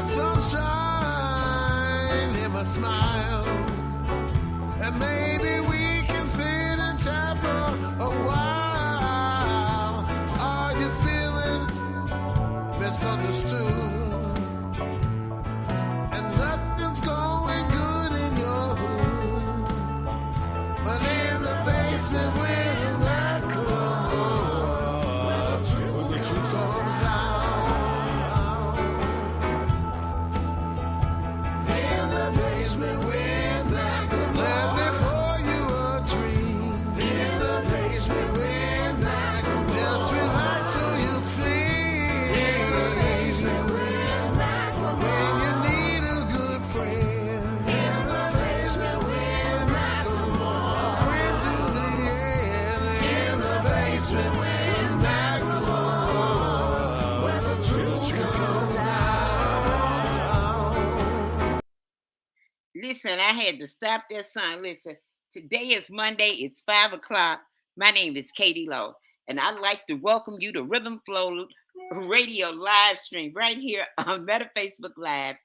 got sunshine in my smile, and maybe we can sit and chat for a while. Are you feeling misunderstood? And nothing's going good in your hood, but in the basement with McLeMore, the truth comes out. In the basement with McLeMore, let me pour you a drink. In the basement with McLeMore, just relax so you think. In the basement with McLeMore, when you need a good friend. In the basement with McLeMore, a friend to the end. In the basement with McLeMore, where the truth comes out. Listen, I had to stop that song. Listen, today is Monday. It's 5 o'clock. My name is Katie Lowe, and I'd like to welcome you to Rhythm Flow Radio live stream right here on Meta Facebook Live,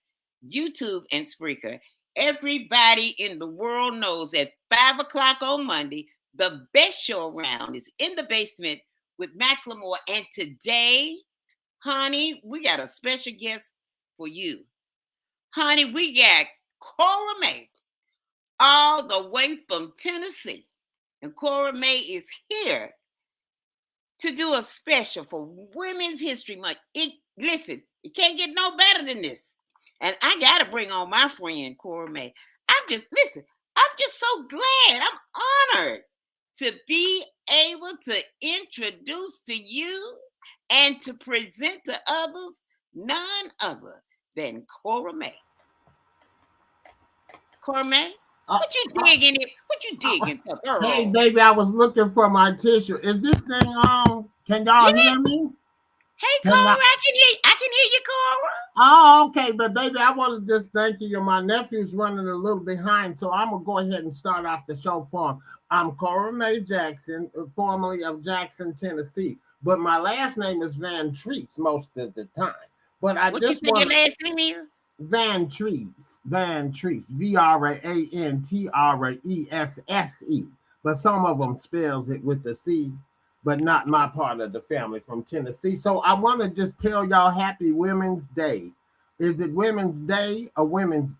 YouTube, and Spreaker. Everybody in the world knows at 5 o'clock on Monday, the best show around is In the Basement with McLeMore. And today, honey, we got a special guest for you. Honey, we got Cora May all the way from Tennessee. And Cora May is here to do a special for Women's History Month. Listen, it can't get no better than this. And I got to bring on my friend, Cora May. I'm just so glad. I'm honored to be able to introduce to you and to present to others none other than Cora May. Cora May, what you digging it? What you digging, girl? Hey, baby, I was looking for my tissue. Is this thing on? Can y'all hear me? Hey, Cora, I can hear you, Cora. Oh, okay, but baby, I want to just thank you. My nephew's running a little behind, so I'm gonna go ahead and start off the show for him. I'm Cora May Jackson, formerly of Jackson, Tennessee, but my last name is Van Treese most of the time. But I what just you think your last name is? Van Treese, VRANTRESSE. But some of them spells it with the C, but not my part of the family from Tennessee. So I want to just tell y'all happy Women's Day. Is it Women's Day or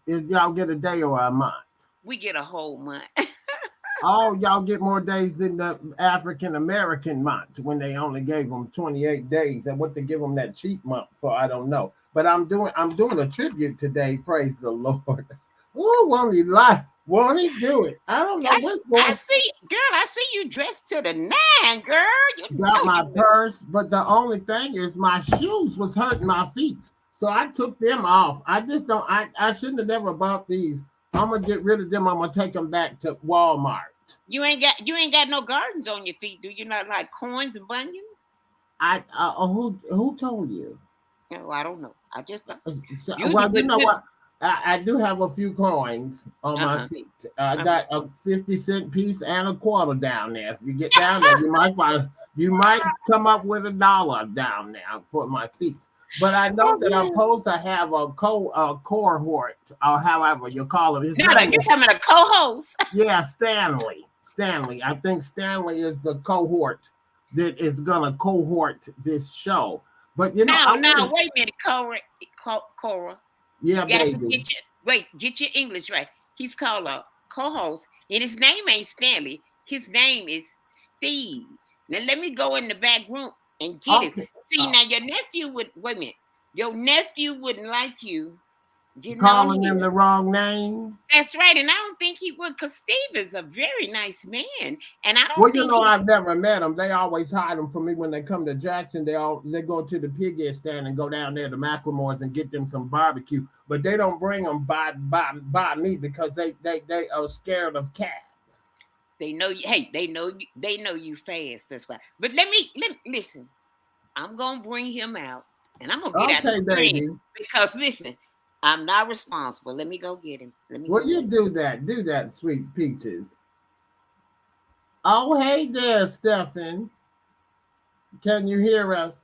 is y'all get a day or a month? We get a whole month. Oh, y'all get more days than the African American month when they only gave them 28 days. And what they give them that cheap month for, I don't know. But I'm doing a tribute today. Praise the Lord. Oh, won't he do it? I don't know what's going on. I see you dressed to the nine, girl. You got my purse, but the only thing is my shoes was hurting my feet. So I took them off. I shouldn't have never bought these. I'm gonna get rid of them. I'm gonna take them back to Walmart. You ain't got no gardens on your feet, do you? Not like coins and bunions? Who told you? No, I don't know. I just thought. Well, you know what? I do have a few coins on my feet. I got a 50-cent piece and a quarter down there. If you get down there, you might come up with $1 down there for my feet. But I know that I'm supposed to have a cohort, or however you call it. You're talking about a co-host. Yeah, Stanley. I think Stanley is the cohort that is gonna cohort this show. But you know, wait a minute, Cora. Yeah, baby. Get your English right. He's called a co-host, and his name ain't Stanley. His name is Steve. Now let me go in the back room and get him. See, now your nephew your nephew wouldn't like you calling him the wrong name. That's right, and I don't think he would, because Steve is a very nice man, and I don't. Well, I've never met him. They always hide them from me when they come to Jackson. They go to the pig stand and go down there to McLeMore's and get them some barbecue, but they don't bring them by me because they are scared of cats. They know you. Hey, they know you fast. That's why. But let me listen. I'm gonna bring him out, and I'm gonna get out the baby. Because listen. I'm not responsible. Let me go get him. Do that, sweet peaches. Oh, hey there, Stephen. Can you hear us?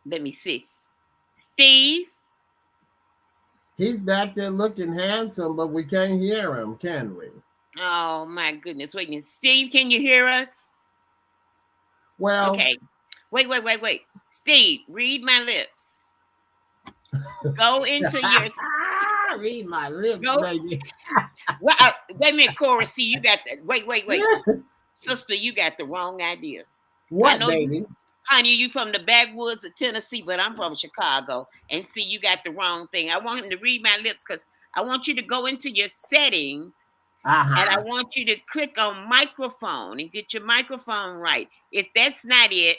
Let me see. Steve. He's back there looking handsome, but we can't hear him, can we? Oh my goodness. Wait a minute. Steve, can you hear us? Well, Okay. Wait. Steve, read my lips. Go into your read my lips, go. baby. Well, wait a minute, Cora. See, you got that. Wait. Sister, you got the wrong idea. I What, know baby? you, honey, you from the backwoods of Tennessee, but I'm from Chicago. And see, you got the wrong thing. I want him to read my lips because I want you to go into your settings and I want you to click on microphone and get your microphone right. If that's not it,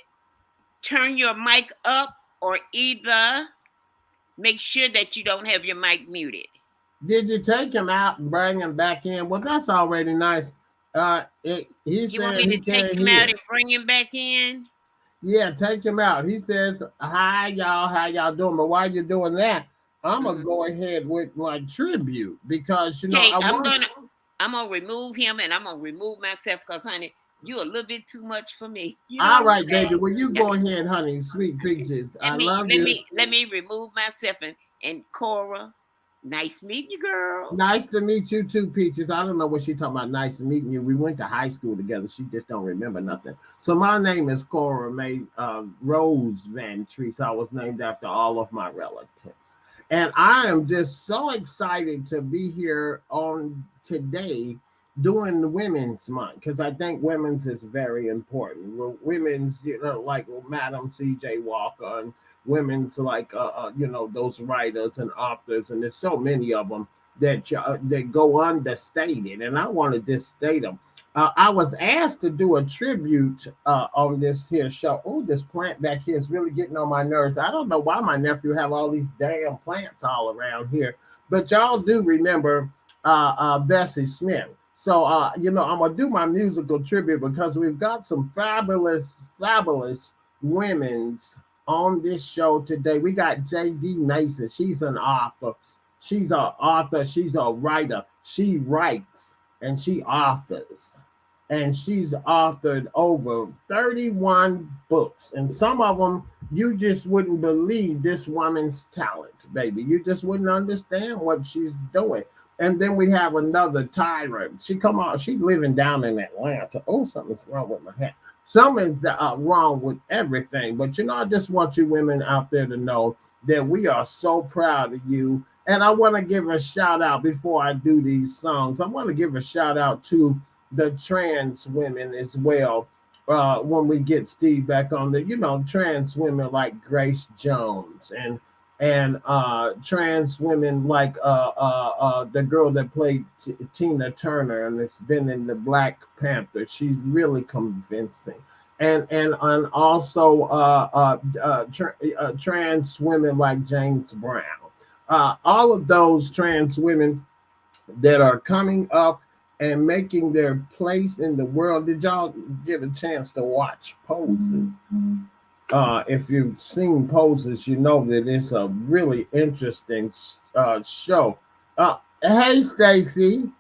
turn your mic up or either make sure that you don't have your mic muted. Did you take him out and bring him back in? Well, that's already nice. He You want said me he to take can't him hear. out and bring him back in? Yeah, take him out. He says, "Hi, y'all. How y'all doing?" But while you're doing that, I'm gonna go ahead with my tribute because Okay, I'm gonna remove him and I'm gonna remove myself because, honey, you a little bit too much for me. You know All what right, I'm saying? baby. Well, you go ahead, honey. Sweet peaches. I love you. Let me remove myself and Cora. Nice meeting you, girl. Nice to meet you too, Peaches. I don't know what she talking about. Nice to meeting you. We went to high school together. She just don't remember nothing. So my name is Cora May Rose Van Treese. I was named after all of my relatives. And I am just so excited to be here on today doing the Women's Month because I think women's is very important. Women's, like Madam C.J. Walker and women's like those writers and authors, and there's so many of them that go understated, and I want to just state them. I was asked to do a tribute on this here show. Oh, this plant back here is really getting on my nerves. I don't know why my nephew have all these damn plants all around here, but y'all do remember Bessie Smith. So I'm gonna do my musical tribute because we've got some fabulous women's on this show today. We got J.D. Mason. She's an author. She's a writer. She writes and she authors. And she's authored over 31 books. And some of them you just wouldn't believe this woman's talent, baby. You just wouldn't understand what she's doing. And then we have another Tyra. She's living down in Atlanta. Oh, something's wrong with my hat. Something's wrong with everything. But I just want you women out there to know that we are so proud of you. And I want to give a shout out before I do these songs. I want to give a shout out to the trans women as well. When we get Steve back on the, trans women like Grace Jones and trans women like the girl that played Tina Turner and it's been in the Black Panther. She's really convincing. And also trans women like James Brown. All of those trans women that are coming up and making their place in the world. Did y'all get a chance to watch Poses? If you've seen Poses, you know that it's a really interesting show. Hey, Stacy,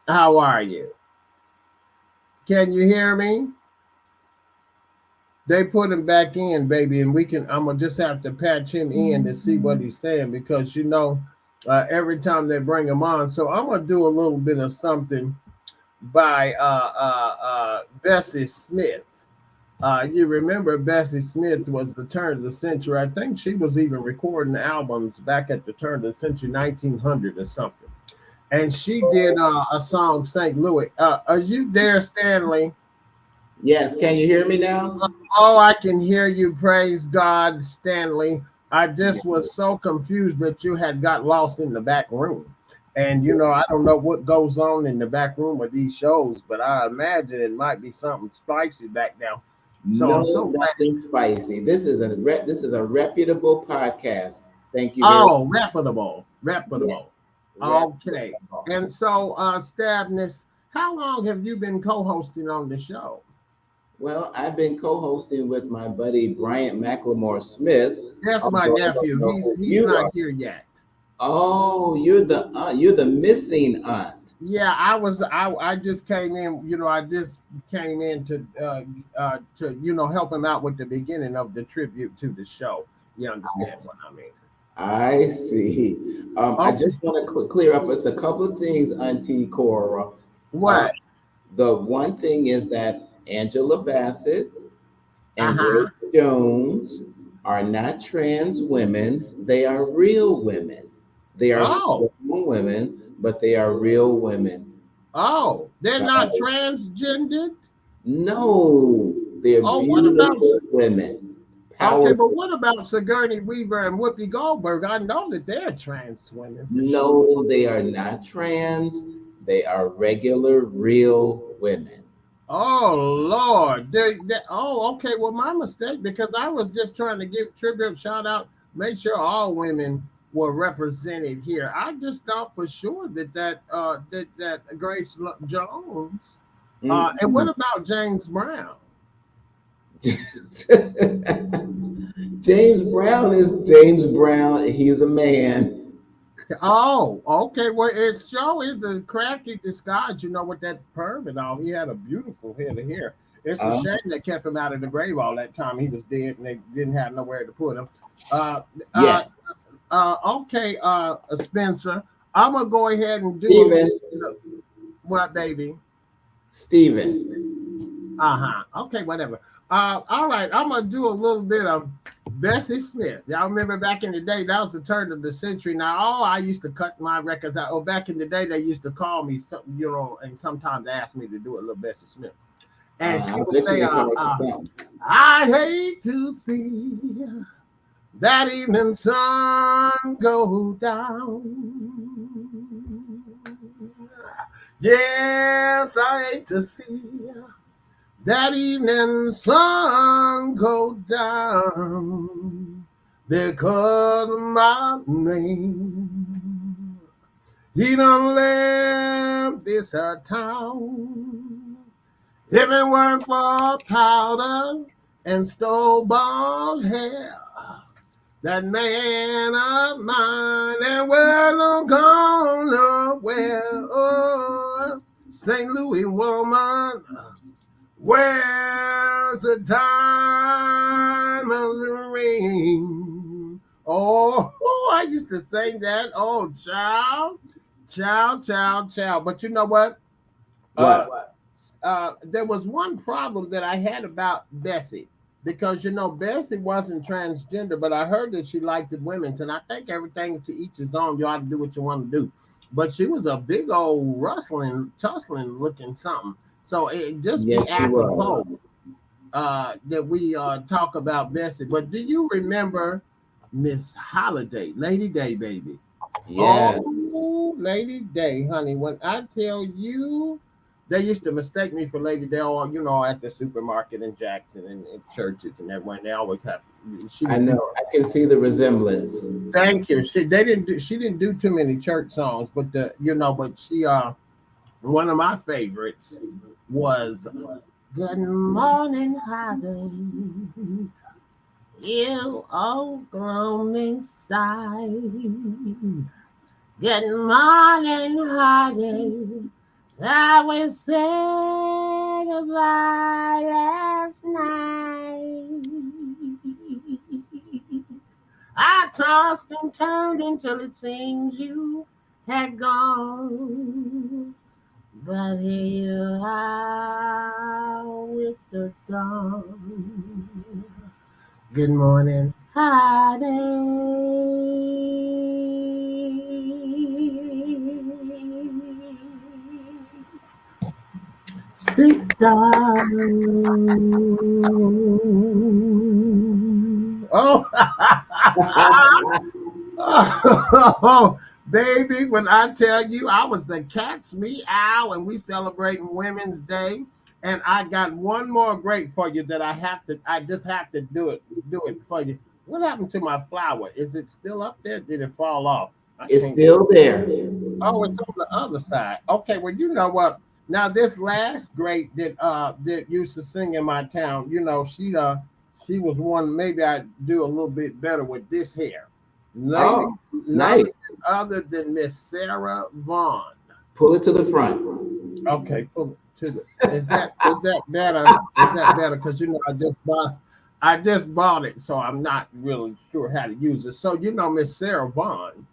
how are you? Can you hear me? They put him back in, baby, and I'm gonna just have to patch him in to see what he's saying because every time they bring him on. So I'm gonna do a little bit of something by Bessie Smith. You remember Bessie Smith was the turn of the century. I think she was even recording albums back at the turn of the century, 1900 or something. And she did a song, St. Louis. Are you there, Stanley? Yes. Can you hear me now? Oh, I can hear you. Praise God, Stanley. I just was so confused that you had got lost in the back room. And, I don't know what goes on in the back room of these shows, but I imagine it might be something spicy back now. So nothing spicy. This is a reputable podcast. Thank you. Oh, reputable. Yes. Okay. And so, Stabness, how long have you been co-hosting on the show? Well, I've been co-hosting with my buddy Bryant McLeMore Smith. That's my nephew. He's not here yet. Oh, you're the missing aunt. Yeah, I just came in. I just came in to help him out with the beginning of the tribute to the show. You understand what I mean? I see. I just want to clear up us a couple of things, Auntie Cora. What? The one thing is that Angela Bassett and Uh-huh. Grace Jones are not trans women. They are real women. They are Oh. strong women, but they are real women. Oh, they're So, not transgendered? no, they're Oh, what about? beautiful women. Okay, but Powerful. what about Sigourney Weaver and Whoopi Goldberg? I know that they're trans women for sure. No, they are not trans. They are regular, real women. Oh Lord. Oh, okay. Well, my mistake because I was just trying to give tribute, shout out, make sure all women were represented here. I just thought for sure that Grace Jones. And what about James Brown? James Brown is James Brown. He's a man. Oh, okay. Well, it sure is a crafty disguise, with that perm and all. He had a beautiful head of hair. It's a Uh, shame they kept him out of the grave all that time. He was dead and they didn't have nowhere to put him. Uh, uh, yes, okay, Spencer. I'm gonna go ahead and do Stephen. what, baby? Stephen. Okay, whatever. All right, I'm gonna do a little bit of Bessie Smith. Y'all remember back in the day, that was the turn of the century. Now, I used to cut my records out. Oh, back in the day, they used to call me, and sometimes ask me to do a little Bessie Smith. And she would say, I hate to see that evening sun go down. Yes, I hate to see that evening sun go down because of my name. He done left this town. If it weren't for powder and store-bought hair, that man of mine that wasn't gone nowhere. Oh, St. Louis woman, where's the diamond ring? Oh, I used to sing that. Oh, child. But you know what? What? There was one problem that I had about Bessie because Bessie wasn't transgender, but I heard that she liked the women's, and I think everything to each his own. You ought to do what you want to do. But she was a big old tussling looking something. So it just be apropos that we talk about Bessie. But do you remember Miss Holiday, Lady Day, baby? Yeah. Oh, Lady Day, honey. When I tell you, they used to mistake me for Lady Day, at the supermarket in Jackson and in churches and everywhere. They always have. I know. I can see the resemblance. Thank you. She didn't do too many church songs, but she one of my favorites was Good Morning Holiday. You old gloomy side. Good morning, honey. I was say goodbye last night. I tossed and turned until it seems you had gone. But here you are with the dawn. Good morning, honey. Sit down. Oh, oh, baby, when I tell you I was the cat's meow and we celebrating Women's Day. And I got one more great for you that I just have to do it for you. What happened to my flower? Is it still up there? Did it fall off? It's still there. Oh, it's on the other side. Okay, well, you know what? Now this last great that used to sing in my town, she was one. Maybe I do a little bit better with this hair. Lady, nice. Other than Miss Sarah Vaughan. Pull it to the front. Okay, pull it to the. Is that better? Is that better? Because I I just bought it, so I'm not really sure how to use it. So Miss Sarah Vaughn,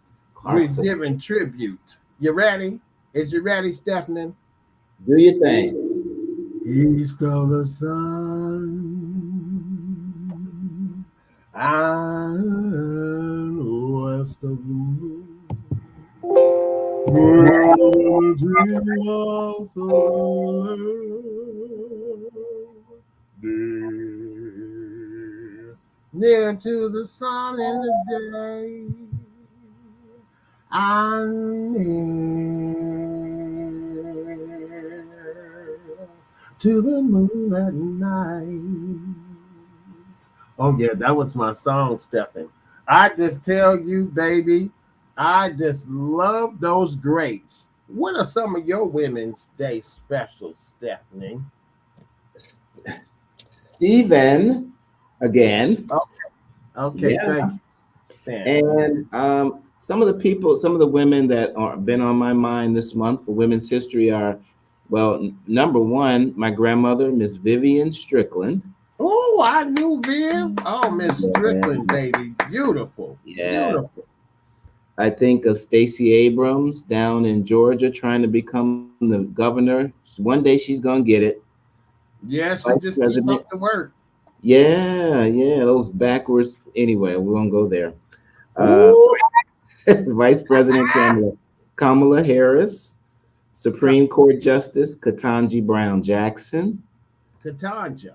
we're Clarkson. giving tribute. You ready? Is you ready, Stephanie? Do your thing. East of the sun and west of the moon. Where Jesus near to the sun in the day and near to the moon at night. Oh yeah, that was my song, Stephen. I just tell you, baby, I just love those greats. What are some of your Women's Day specials, Stephanie? Stephen again. Okay, Yeah. thank you, Stan. And some of the women that are been on my mind this month for Women's History are, well, number one, my grandmother, Miss Vivian Strickland. Oh, I knew Viv. Oh, Miss Yeah. Strickland, baby, beautiful, Yes. beautiful. I think of Stacey Abrams down in Georgia trying to become the governor. One day she's gonna get it. Yeah, she Vice just keep President. up the work. Yeah, those backwards. Anyway, we won't go there. Uh, Ooh, Vice President Kamala Harris, Supreme Court Justice Ketanji Brown Jackson. Katanja.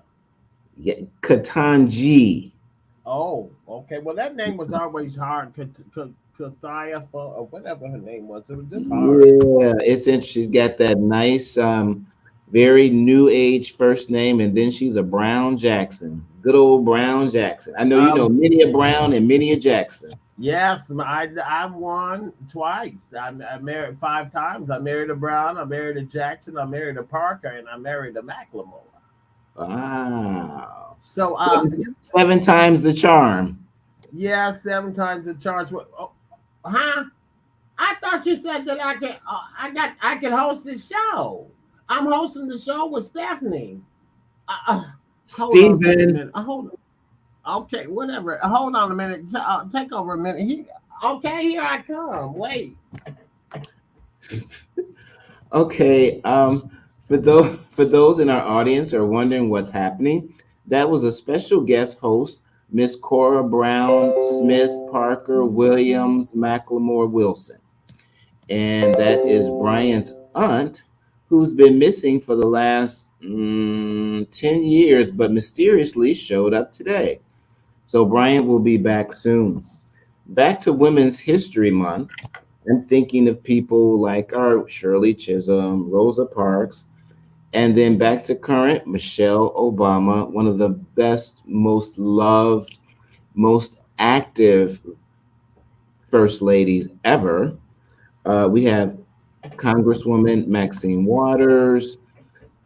Yeah, Ketanji. Oh, okay. Well, that name was always hard. Kathia or whatever her name was. It was just hard. Yeah, it's interesting. She's got that nice, very new age first name, and then she's a Brown Jackson. Good old Brown Jackson. I know you know many a Brown and many a Jackson. Yes, I won twice. I married 5 times. I married a Brown. I married a Jackson. I married a Parker, and I married a McLeMore. Wow. So, seven times the charm. yeah, 7 times the charge. Huh? I thought you said that I can host the show. I'm hosting the show with Stephanie. Hold on just a Stephen. minute. Hold on. Okay, whatever. Hold on a minute. Take over a minute. Okay, here I come. Wait. Okay. For those in our audience who are wondering what's happening, that was a special guest host, Miss Cora Brown Smith Parker Williams McLeMore Wilson. And that is Bryant's aunt, who's been missing for the last 10 years, but mysteriously showed up today. So Bryant will be back soon. Back to Women's History Month, I'm thinking of people like our Shirley Chisholm, Rosa Parks, and then back to current, Michelle Obama, one of the best, most loved, most active first ladies ever. We have Congresswoman Maxine Waters.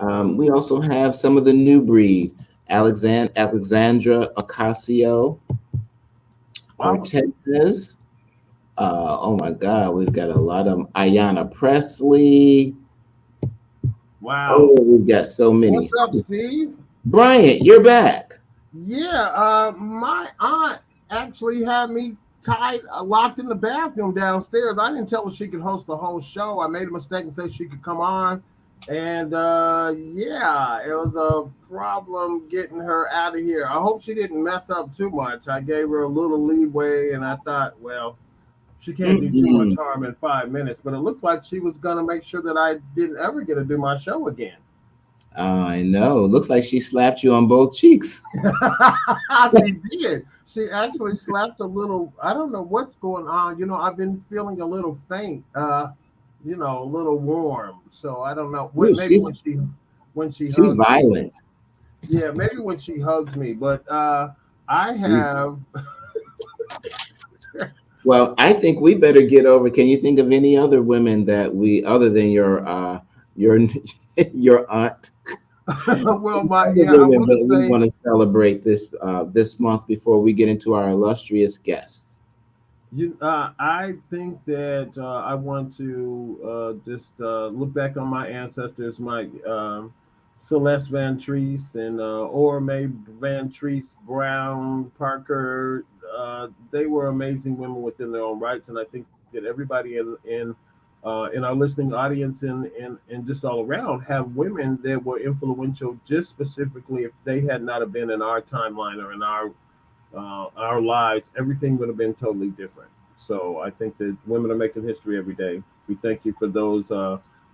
We also have some of the new breed, Alexandra Ocasio Cortez. Oh my God, we've got a lot of them. Ayanna Presley. Wow. Oh, we've got so many. What's up, Steve? Bryant, you're back. Yeah, my aunt actually had me locked in the bathroom downstairs. I didn't tell her she could host the whole show. I made a mistake and said she could come on. And yeah, it was a problem getting her out of here. I hope she didn't mess up too much. I gave her a little leeway, and I thought, well, she can't do too much harm in 5 minutes. But it looks like she was going to make sure that I didn't ever get to do my show again. I know. Looks like she slapped you on both cheeks. She did. She actually slapped a little. I don't know what's going on. I've been feeling a little faint. A little warm. So I don't know. Maybe when she she's hugs violent. Me. Yeah, maybe when she hugs me. But I have. Well, I think we better get over. Can you think of any other women that other than your your aunt? Well, we want to celebrate this month before we get into our illustrious guests. I think that I want to just look back on my ancestors, my Celeste Van Treese and Orme Van Treese, Brown, Parker. They were amazing women within their own rights, and I think that everybody in our listening audience and just all around have women that were influential. Just specifically, if they had not have been in our timeline or in our lives, everything would have been totally different. So I think that women are making history every day. We thank you for those.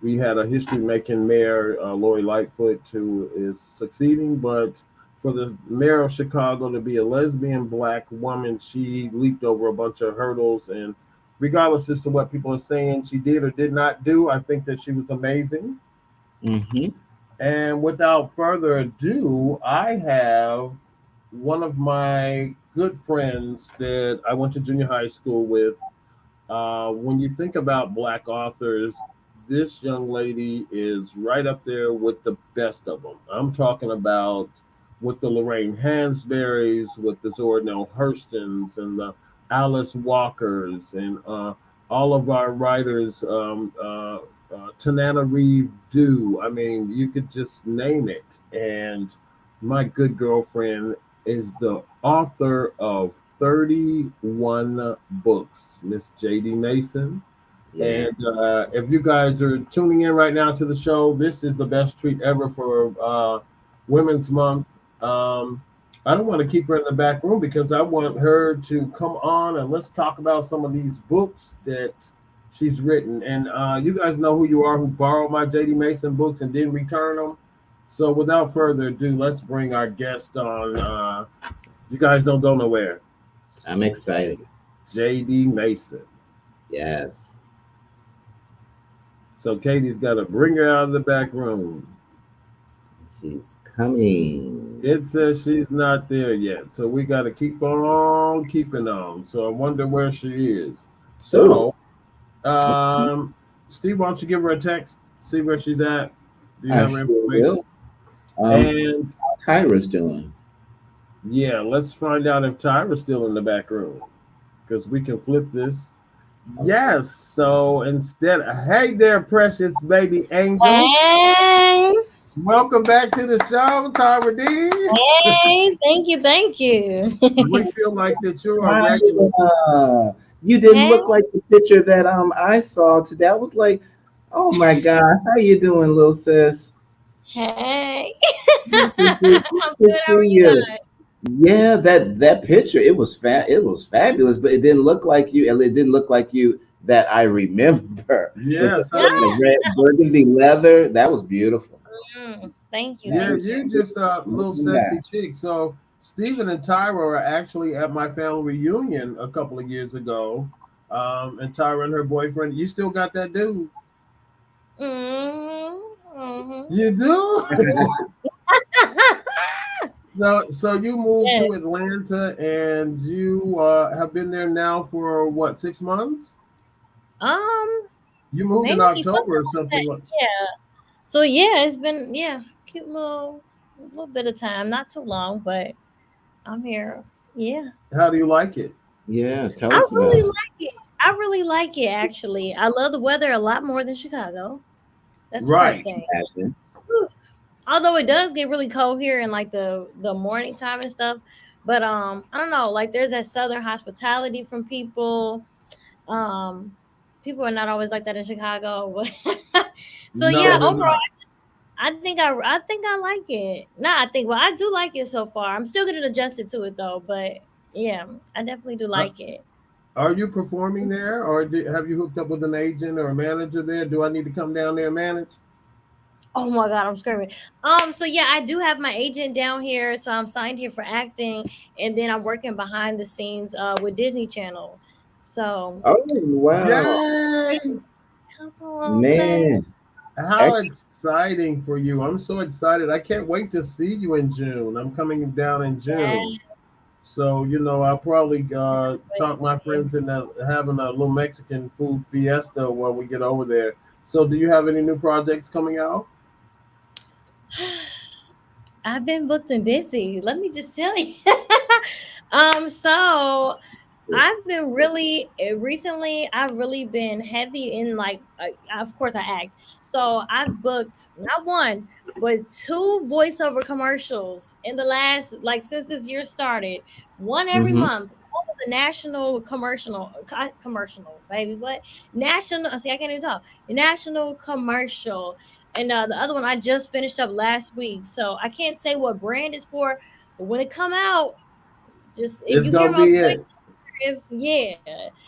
We had a history making mayor, Lori Lightfoot, who is succeeding, but for the mayor of Chicago to be a lesbian black woman, she leaped over a bunch of hurdles. And regardless as to what people are saying she did or did not do, I think that she was amazing. Mm-hmm. And without further ado, I have one of my good friends that I went to junior high school with. When you think about black authors, this young lady is right up there with the best of them. I'm talking about with the Lorraine Hansberrys, with the Zora Neale Hurstons, and the Alice Walkers, and all of our writers, Tanana Reeve Dew. I mean, you could just name it. And my good girlfriend is the author of 31 books, Miss J.D. Mason. Yeah. And if you guys are tuning in right now to the show, this is the best treat ever for Women's Month. I don't want to keep her in the back room because I want her to come on and let's talk about some of these books that she's written. And you guys know who you are, who borrowed my J.D. Mason books and didn't return them. So without further ado, let's bring our guest on. You guys don't go nowhere. I'm excited. J.D. Mason. Yes. So Katie's got to bring her out of the back room. She's coming. It says she's not there yet. So we got to keep on keeping on. So I wonder where she is. So, Steve, why don't you give her a text? See where she's at. Do you have her information? And how Tyra's doing. Yeah, let's find out if Tyra's still in the back room. Because we can flip this. Yes. So instead, hey there, precious baby angel. Hey. Welcome back to the show, Tyra D. Hey, thank you. We feel like that you're a regular. You didn't look like the picture that I saw today. I was like, oh my God, how you doing, little sis? Hey. I'm good. How are you doing? Yeah, that picture, it was fabulous, but it didn't look like you, and it didn't look like you that I remember. Yes, the red burgundy leather, that was beautiful. Thank you. Yeah, you're just a little sexy chick. So Stephen and Tyra are actually at my family reunion a couple of years ago. And Tyra and her boyfriend, you still got that dude? Mm-hmm. You do? So you moved to Atlanta, and you have been there now for what, 6 months? You moved in October or something. Yeah. So yeah, it's been cute little bit of time, not too long, but I'm here. Yeah. How do you like it? Yeah, tell us about it. I really like it actually. I love the weather a lot more than Chicago. That's the right. first thing. Although it does get really cold here in like the morning time and stuff, but I don't know, like there's that southern hospitality from people. People are not always like that in Chicago, but so no, yeah, overall I think I like it. I do like it so far. I'm still getting adjusted to it though, but yeah, I definitely do like it. Are you performing there, or have you hooked up with an agent or a manager there? Do I need to come down there and manage? Oh my God, I'm screaming. So yeah, I do have my agent down here. So I'm signed here for acting, and then I'm working behind the scenes with Disney Channel. So wow. Yay! Come on, man. How exciting for you. I'm so excited. I can't wait to see you in June. I'm coming down in June. Yes. So, I'll probably talk my friends into having a little Mexican food fiesta when we get over there. So do you have any new projects coming out? I've been booked and busy. Let me just tell you. So I've been really recently. I've really been heavy in like. Of course, I act. So I've booked not one but two voiceover commercials in the last like since this year started. One every Mm-hmm. month. One was a national commercial, baby. What national? See, I can't even talk. National commercial. And the other one I just finished up last week. So I can't say what brand it's for, but when it come out, just if It's you hear gonna my be voice, it. it's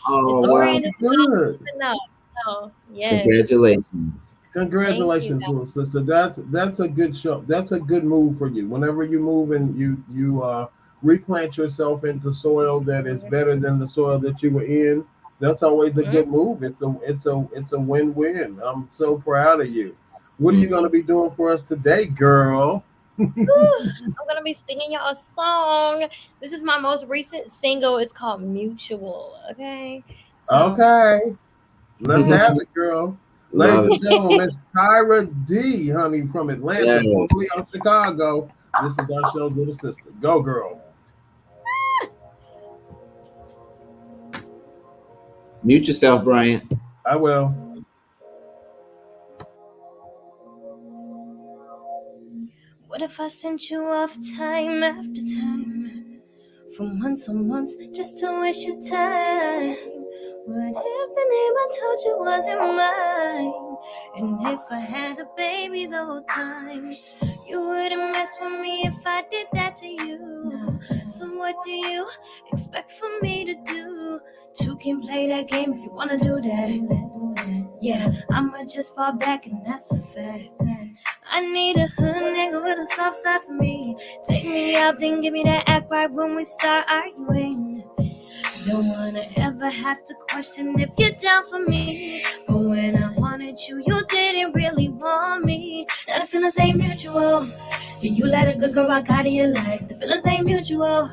Oh a wow! brand that Good. I know. So yes, Congratulations. thank you. Congratulations, little sister. That's a good show. That's a good move for you. Whenever you move and you replant yourself into soil that is better than the soil that you were in, that's always a Mhm. good move. It's a win-win. I'm so proud of you. What are you gonna be Yes. doing for us today, girl? Whew. I'm gonna be singing y'all a song. This is my most recent single. It's called Mutual. Okay, so Okay, let's have it, girl. Ladies Love and it. gentlemen, Miss Tyra D, honey, from Atlanta, formerly Yes. of Chicago. This is our show, Little Sister. Go, girl. Mute yourself, Bryant. I will. what if I sent you off time after time? For months and months, just to waste your time. What if the name I told you wasn't mine? And if I had a baby the whole time, you wouldn't mess with me if I did that to you. So what do you expect for me to do? Two can play that game if you wanna do that. Yeah, I'ma just fall back and that's a fact. I need a hood nigga with a soft side for me. Take me out, then give me that act right when we start arguing. Don't wanna ever have to question if you're down for me. But when I wanted you, you didn't really want me. Now the feelings ain't mutual. So you let a good girl rock out of your life. The feelings ain't mutual.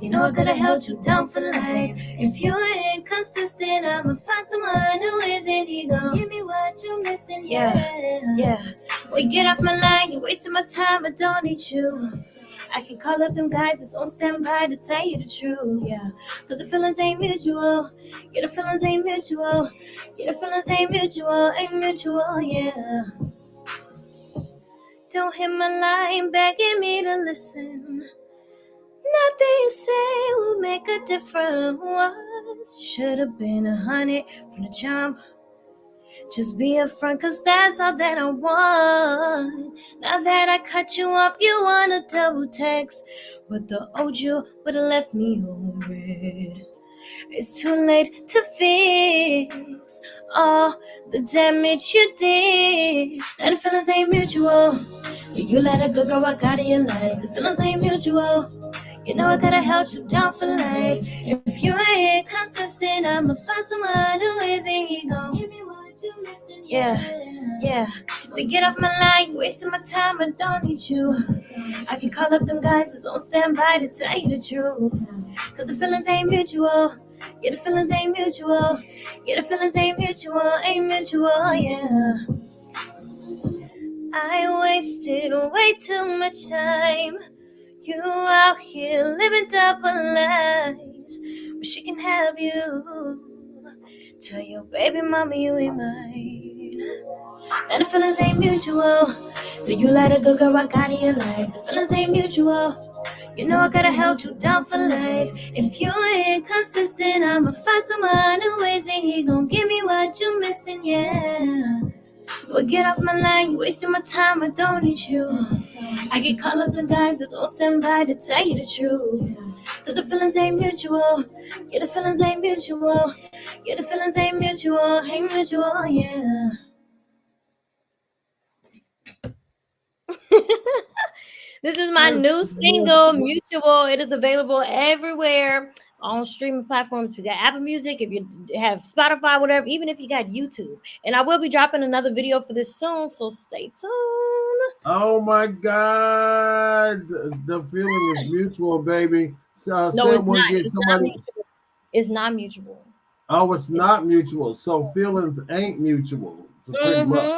You know I could've held you down for life. If you ain't consistent, I'ma find someone who isn't. He gon' give me what you missing. Yeah. So get off my line, you're wasting my time. I don't need you. I can call up them guys that's on standby to tell you the truth. Yeah, cause the feelings ain't mutual. Yeah, the feelings ain't mutual. Yeah, the feelings ain't mutual. Yeah. Don't hit my line begging me to listen. Nothing you say will make a difference. Should've been 100 from the jump. Just be upfront, cause that's all that I want. Now that I cut you off, you wanna double text. But the old you would've left me on red. It's too late to fix all the damage you did. And the feelings ain't mutual. So you let a good girl walk out of your life. The feelings ain't mutual. You know I could've held you down for life. If you ain't consistent, I'ma find someone who isn't. He gon' give me what you missing. Yeah. So get off my line, wasting my time. I don't need you. I can call up them guys that's on standby to tell you the truth. Cause the feelings ain't mutual. Yeah, the feelings ain't mutual. Yeah, the feelings ain't mutual. Yeah. I wasted way too much time. You out here living double lives, but she can have you. Tell your baby mama you ain't mine. And the feelings ain't mutual. So you let a good girl rock out of your life. The feelings ain't mutual. You know I could've held you down for life. If you ain't consistent, I'ma find someone who isn't. He gon' give me what you missing, yeah. Well, get off my line, you wasting my time, I don't need you. I can call up the guys that's on standby to tell you the truth. Cause the feelings ain't mutual. Yeah, the feelings ain't mutual. Yeah, the feelings ain't mutual, yeah. This is my new single, Mutual. It is available everywhere on streaming platforms. If you got Apple Music, if you have Spotify, whatever, even if you got YouTube. And I will be dropping another video for this soon, so stay tuned. Oh my God, the feeling is mutual, baby. No, Sam it's will not. get It's not somebody. mutual. It's not mutual. Oh, it's not mutual. So feelings ain't mutual, pretty much. Mm-hmm.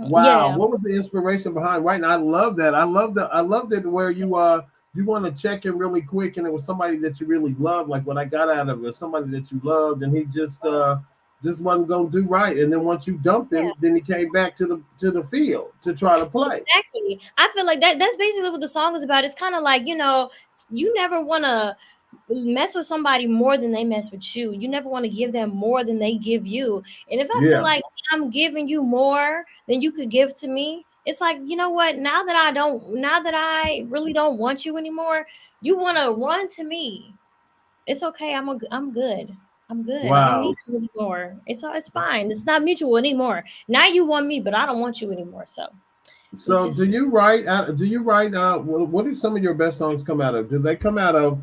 Wow, Yeah. what was the inspiration behind writing? I love that. I love it where you you want to check in really quick, and it was somebody that you really loved. Like what I got out of it, somebody that you loved, and he just wasn't gonna do right. And then once you dumped Yeah. him, then he came back to the field to try to play. Exactly. I feel like that's basically what the song is about. It's kind of like, you never want to mess with somebody more than they mess with you. You never want to give them more than they give you. And if I feel Yeah, like I'm giving you more than you could give to me, it's like, you know what? Now that I really don't want you anymore, you want to run to me. It's okay. I'm good. I'm good. I don't wow. need you anymore. It's fine. It's not mutual anymore. Now you want me, but I don't want you anymore. So we So just do you write what do some of your best songs come out of? Do they come out of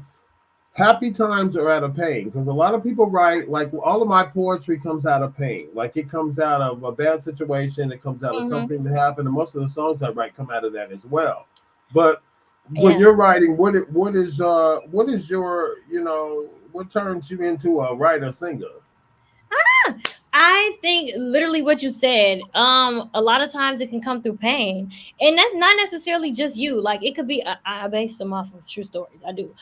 happy times or out of pain? Because a lot of people write, like all of my poetry comes out of pain. Like it comes out of a bad situation, it comes out of Mhm. something that happened, and most of the songs I write come out of that as well. But when Yeah. you're writing, what is your, what turns you into a writer singer? I think literally what you said. A lot of times it can come through pain, and that's not necessarily just you. Like it could be. I base them off of true stories. I do.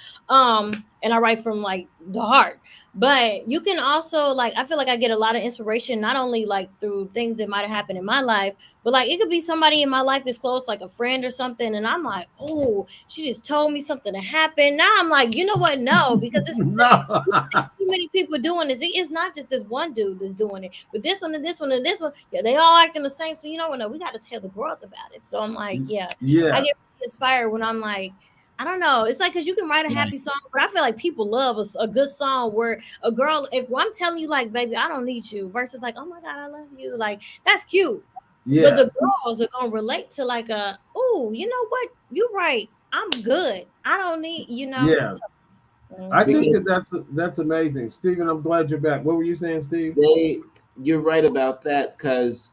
And I write from like the heart. But you can also like. I feel like I get a lot of inspiration not only like through things that might have happened in my life, but like it could be somebody in my life that's close, like a friend or something, and I'm like, oh, she just told me something to happen. Now I'm like, you know what? No, because No. you see too many people doing this. It's not just this one dude that's doing it, but this one and this one and this one. Yeah, they all acting the same. So you know what? No, we got to tell the girls about it. So I'm like, yeah, I Yeah, get really inspired when I'm like, I don't know. It's like because you can write a Right. happy song, but I feel like people love a good song where a girl, if I'm telling you like, baby, I don't need you, versus like, oh my god, I love you. Like that's cute. But yeah, the girls are gonna relate to like oh, you know what? You're right. I'm good. I don't need. yeah. So, I think mhm. Because that's amazing, Stephen. I'm glad you're back. What were you saying, Steve? they, you're right about that. Because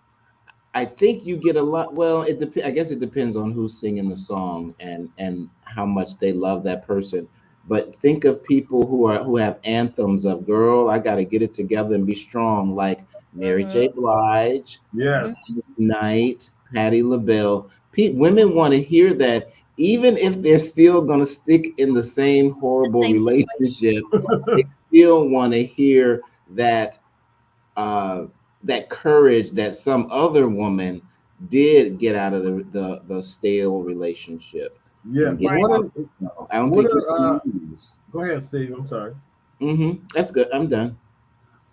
I think you get a lot. Well, I guess it depends on who's singing the song and how much they love that person. But think of people who have anthems of "Girl, I got to get it together and be strong," like Mary J. Mhm. Blige, Yes. Mhm. Miss Knight, Patti LaBelle. Women want to hear that, even if they're still going to stick in the same The horrible same situation. relationship. They still want to hear that uh, that courage that some other woman did get out of the stale relationship Yeah. and get Right. What out. are No, I don't what think you are can lose. go ahead, Steve. I'm sorry. That's good. I'm done.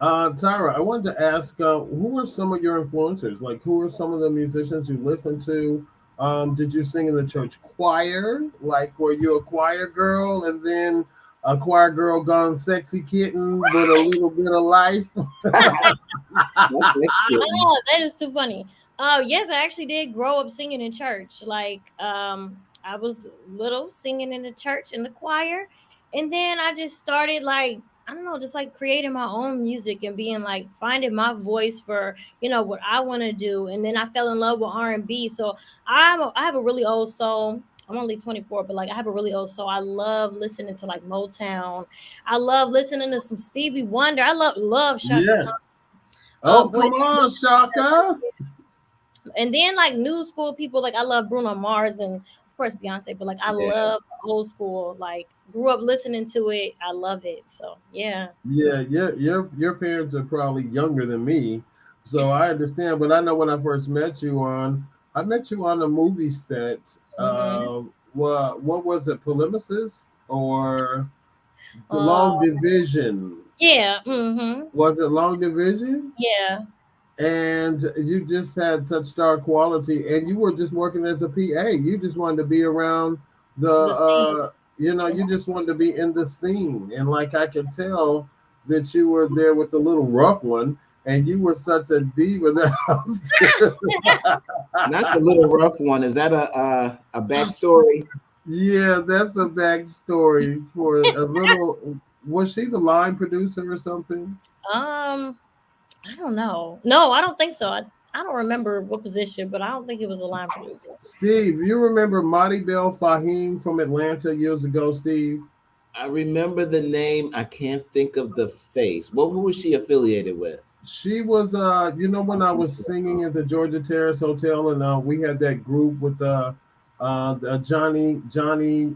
Tyra, I wanted to ask, who are some of your influencers? Like, who are some of the musicians you listen to? Did you sing in the church choir? Like, were you a choir girl and then a choir girl gone sexy kitten with a little bit of life? That's excellent. Oh, that is too funny. Oh, yes, I actually did grow up singing in church. Like, I was little singing in the church in the choir, and then I just started like I don't know, just like creating my own music and being like finding my voice for what I want to do. And then I fell in love with R&B. So I have a really old soul. I'm only 24, but like I have a really old soul. I love listening to like Motown. I love listening to some Stevie Wonder. I love Shaka Khan. Yes. Oh, Boy, come on, Shaka. and then like new school people, like I love Bruno Mars and of course Beyonce, but like I Yeah. love old school. Like grew up listening to it. I love it. So yeah. Yeah, your parents are probably younger than me, so I understand. But I know when I first met you I met you on a movie set. Hmm. What was it, Polemicist or the Uh, Long Division? yeah. Hmm. Was it Long Division? Yeah. And you just had such star quality, and you were just working as a PA. You just wanted to be around The scene. you just wanted to be in the scene. And like I could tell that you were there with the little rough one, and you were such a diva that I was Not the little rough one. Is that a I'm sorry. backstory? yeah, that's a backstory for a little. Was she the line producer or something? Um, I don't know. No, I don't think so. I don't remember what position, but I don't think it was a line producer. Steve, you remember Marty Bell Fahim from Atlanta years ago, Steve? I remember the name. I can't think of the face. Who was she affiliated with? She was, when I was singing at the Georgia Terrace Hotel, and we had that group with Johnny Eason.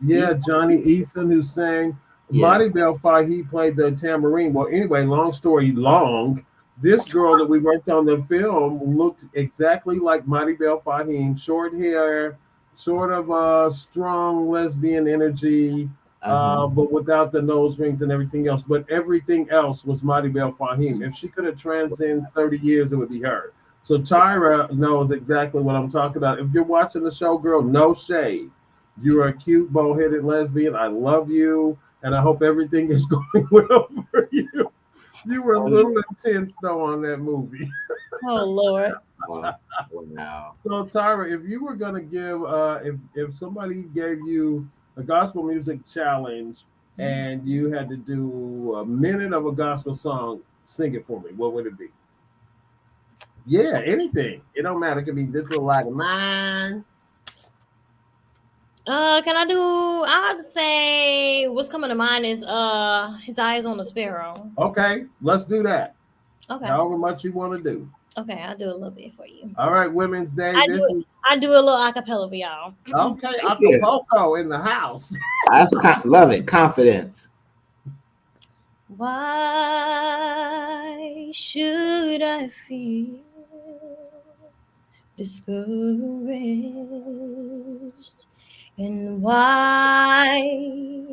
Yeah, Eason? Johnny Eason, who sang Yeah. Marty Belfi. He played the tambourine. Well, anyway, long story long. This girl that we worked on the film looked exactly like Marty Belfi, short hair, sort of strong lesbian energy, Uh-huh. but without the nose rings and everything else. But everything else was Marty Belfi. If she could have transcended 30 years, it would be her. So Tyra knows exactly what I'm talking about. If you're watching the show, girl, no shade. You're a cute, bow-headed lesbian. I love you, and I hope everything is going well for you. You were a Oh, little intense though on that movie. Oh Lord. wow. Wow. So Tyra, if you were gonna give, if somebody gave you a gospel music challenge and you had to do a minute of a gospel song, sing it for me. What would it be? Yeah, anything. It don't matter. It could be this little light of mine. Can I do? I have to say, what's coming to mind is his eyes on the sparrow. Okay, let's do that. Okay, However much you want to do. okay, I'll do a little bit for you. All right, Women's Day. I This do. is I do a little acapella for y'all. okay. Thank you. Acapulco in the house. Love it. Confidence. Why should I feel discouraged? And why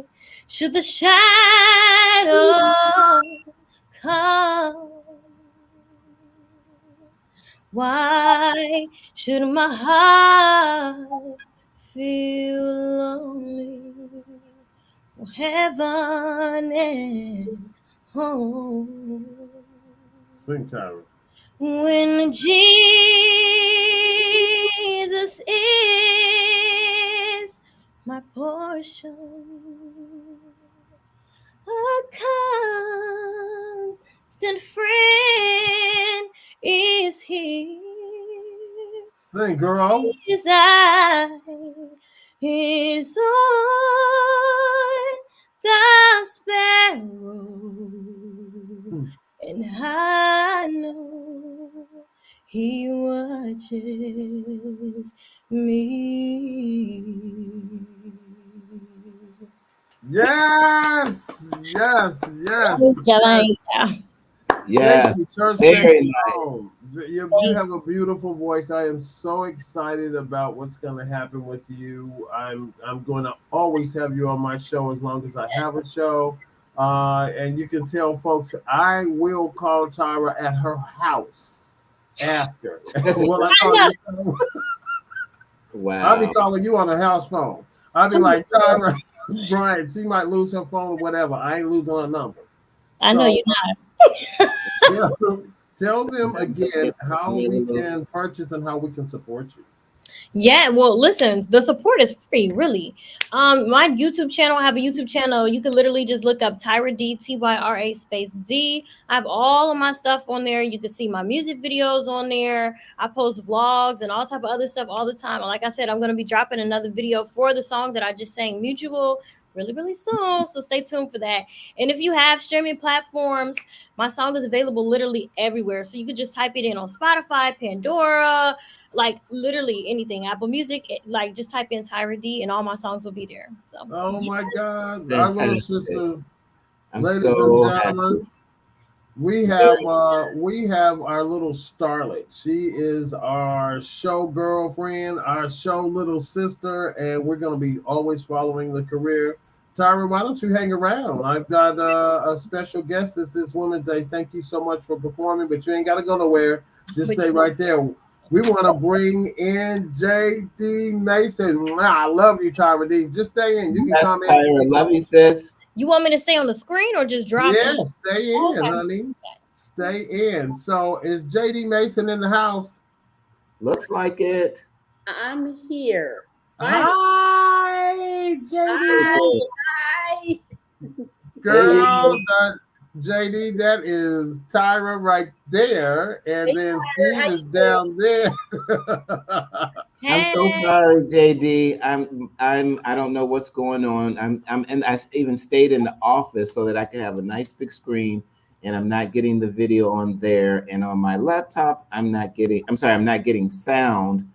should the shadows come? Why should my heart feel lonely? Heaven and home. Sing, Tyra. When Jesus is my portion, a constant friend is here. Sing, girl. His eye is on the sparrow, and I know he watches me. Yes, yes, yes. Yes. Thank you, Church. Very nice. You have a beautiful voice. I am so excited about what's going to happen with you. I'm going to always have you on my show as long as I have a show. And you can tell folks I will call Tyra at her house. Ask her. Well, I call you. Wow. I'll be calling you on the house phone. I'll be like, Tyra, Bryant, she might lose her phone or whatever. I ain't losing her number. I know you're not. Tell them again how we can purchase and how we can support you. Yeah, well, listen, the support is free, really. My YouTube channel, I have a YouTube channel. You can literally just look up Tyra D, Tyra space D. I have all of my stuff on there. You can see my music videos on there. I post vlogs and all type of other stuff all the time. Like I said, I'm going to be dropping another video for the song that I just sang, Mutual, really, really soon. So stay tuned for that. And if you have streaming platforms, my song is available literally everywhere. So you could just type it in on Spotify, Pandora, like literally anything. Apple Music, like just type in Tyra D and all my songs will be there. So oh my God. Fantastic. Our little sister, I'm ladies so and gentlemen. happy. We have our little starlet. She is our show girlfriend, our show little sister, and we're gonna be always following the career. Tyra, why don't you hang around? I've got a special guest. This is Women's Day. Thank you so much for performing, but you ain't gotta go nowhere. Just stay right there. We want to bring in J.D. Mason. I love you, Tyra D. Just stay in. You can come in. Tyra, love you, sis. you want me to stay on the screen or just drop Yeah, it? stay in, honey. Stay in. So is J.D. Mason in the house? Looks like it. I'm here. Hi, JD. Hi. Girl, JD, that is Tyra right there, and Hey, then Tyra, how Steve you is down there. I'm so sorry, JD. I don't know what's going on. And I even stayed in the office so that I could have a nice big screen, and I'm not getting the video on there. And on my laptop, I'm not getting sound.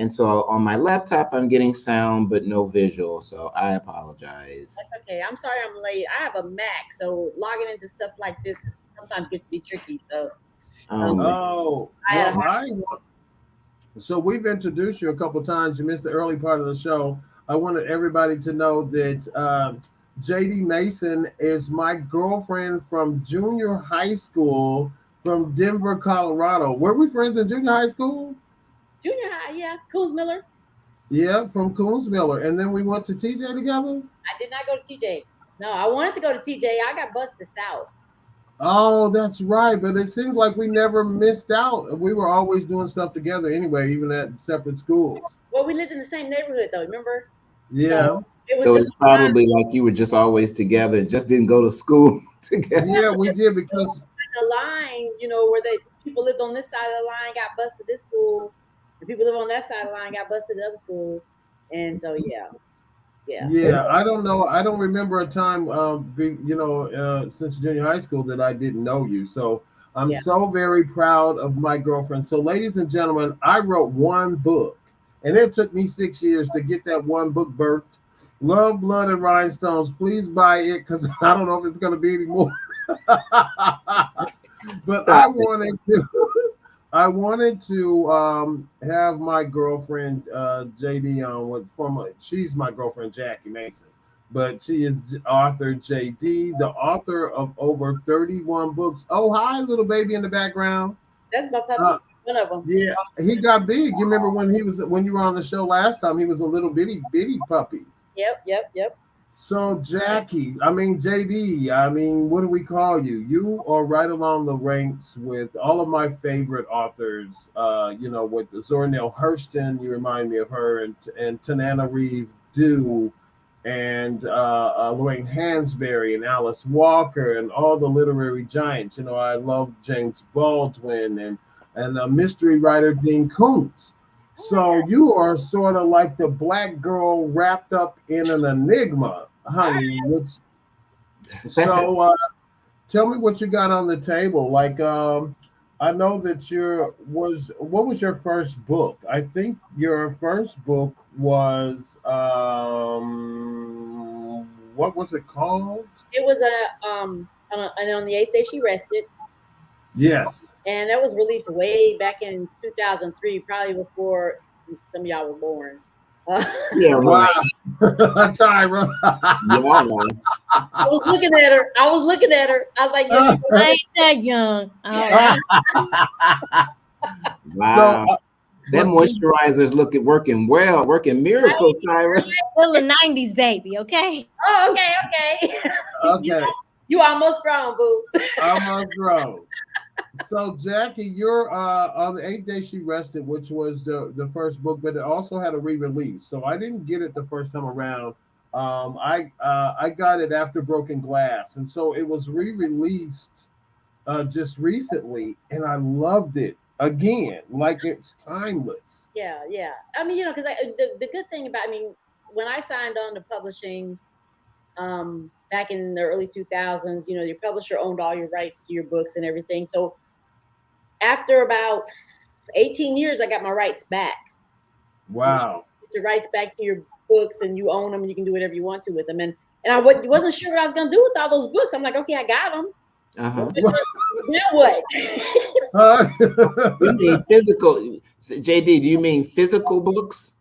And so on my laptop, I'm getting sound but no visual. So I apologize. That's okay. I'm sorry I'm late. I have a Mac, so logging into stuff like this sometimes gets to be tricky. So Oh, I have well, so we've introduced you a couple times. You missed the early part of the show. I wanted everybody to know that JD Mason is my girlfriend from junior high school from Denver, Colorado. Were we friends in junior high school? junior high, yeah. Coons Miller. Yeah, from Coons Miller. And then we went to TJ together? I did not go to TJ. No, I wanted to go to TJ. I got bused to South. Oh, that's right. But it seems like we never missed out. We were always doing stuff together anyway, even at separate schools. Well, we lived in the same neighborhood though, remember? Yeah. So it was So just it's probably like you were just always together, just didn't go to school together. Yeah, we did because the line, where people lived on this side of the line got bused to this school. The people live on that side of the line got bused to the other school. And so yeah, I don't know. I don't remember a time, since junior high school that I didn't know you. So I'm so very proud of my girlfriend. So, ladies and gentlemen, I wrote one book, and it took me 6 years to get that one book birthed. Love, Blood, and Rhinestones. Please buy it because I don't know if it's going to be anymore. But I wanted to have my girlfriend JD on she's my girlfriend Jackie Mason, but she is author JD, the author of over 31 books. Oh, hi, little baby in the background. That's my puppy. One of them. Yeah, he got big. You remember when you were on the show last time? He was a little bitty puppy. Yep. So Jackie, JD, what do we call you? You are right along the ranks with all of my favorite authors. With Zornell Hurston, you remind me of her, and Tanana Reeve Dew, and Lorraine Hansberry and Alice Walker, and all the literary giants. I love James Baldwin and mystery writer Dean Koontz. So you are sort of like the black girl wrapped up in an enigma, honey. So tell me what you got on the table. Like, I know that what was your first book? I think your first book was, what was it called? It was and on the 8th day she rested. Yes. And that was released way back in 2003, probably before some of y'all were born. Yeah, wow. right. Tyra. I was looking at her. I was like, I ain't that young. Wow. So, that moisturizer's working miracles, Tyra. Still a 90s baby, okay? Oh, okay. Okay. You almost grown, boo. Almost grown. So Jackie, you're on the 8th day she rested, which was the first book, but it also had a re-release. So I didn't get it the first time around. I got it after Broken Glass, and so it was re-released just recently, and I loved it again. Like, it's timeless. Yeah. Because the good thing about, when I signed on to publishing, back in the early 2000s, your publisher owned all your rights to your books and everything. So after about 18 years, I got my rights back. Wow. You get your rights back to your books, and you own them, and you can do whatever you want to with them. And I wasn't sure what I was going to do with all those books. I'm like, okay, I got them. Uh-huh. Now what? You mean physical? JD, do you mean physical books?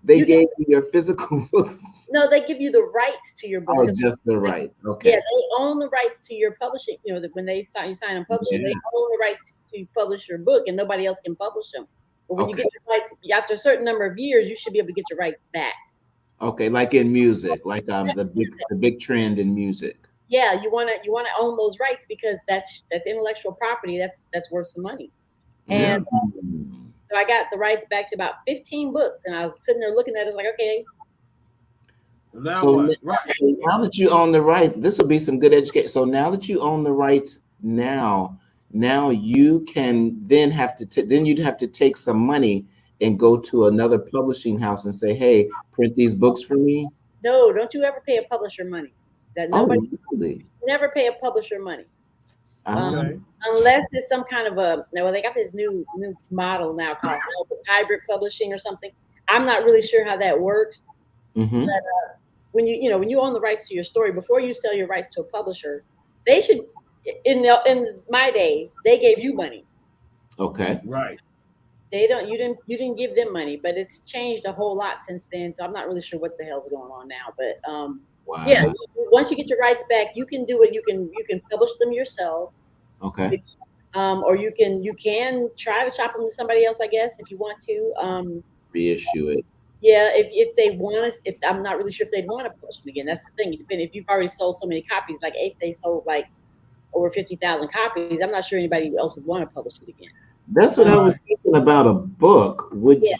They gave you your physical books? No, they give you the rights to your books. Oh, just the rights. Okay. Yeah, they own the rights to your publishing. When you sign and publish, they own the right to publish your book, and nobody else can publish them. But when you get your rights, after a certain number of years, you should be able to get your rights back. Okay, like in music, like the big trend in music. Yeah, you want to own those rights because that's intellectual property. That's worth some money. And so I got the rights back to about 15 books, and I was sitting there looking at it like, okay. Now that you own the right, this will be some good education. So now that you own the rights, now you can then you'd have to take some money and go to another publishing house and say, hey, print these books for me. No, don't you ever pay a publisher money. That nobody really? Never pay a publisher money. Okay. Unless it's some kind of a well, they got this new model now called hybrid publishing or something. I'm not really sure how that works. Mm-hmm. But when you own the rights to your story, before you sell your rights to a publisher, they should. In my day, they gave you money. Okay. Right. They don't. You didn't give them money, but it's changed a whole lot since then. So I'm not really sure what the hell's going on now. But Wow. yeah, once you get your rights back, you can do it. You can publish them yourself. Okay. Or you can try to shop them to somebody else, I guess, if you want to. Reissue it. Yeah, if they want us, if I'm not really sure if they'd want to publish them again. That's the thing. It depends if you've already sold so many copies. Like they sold like over 50,000 copies. I'm not sure anybody else would want to publish it again. That's what I was thinking about a book. Would Yeah.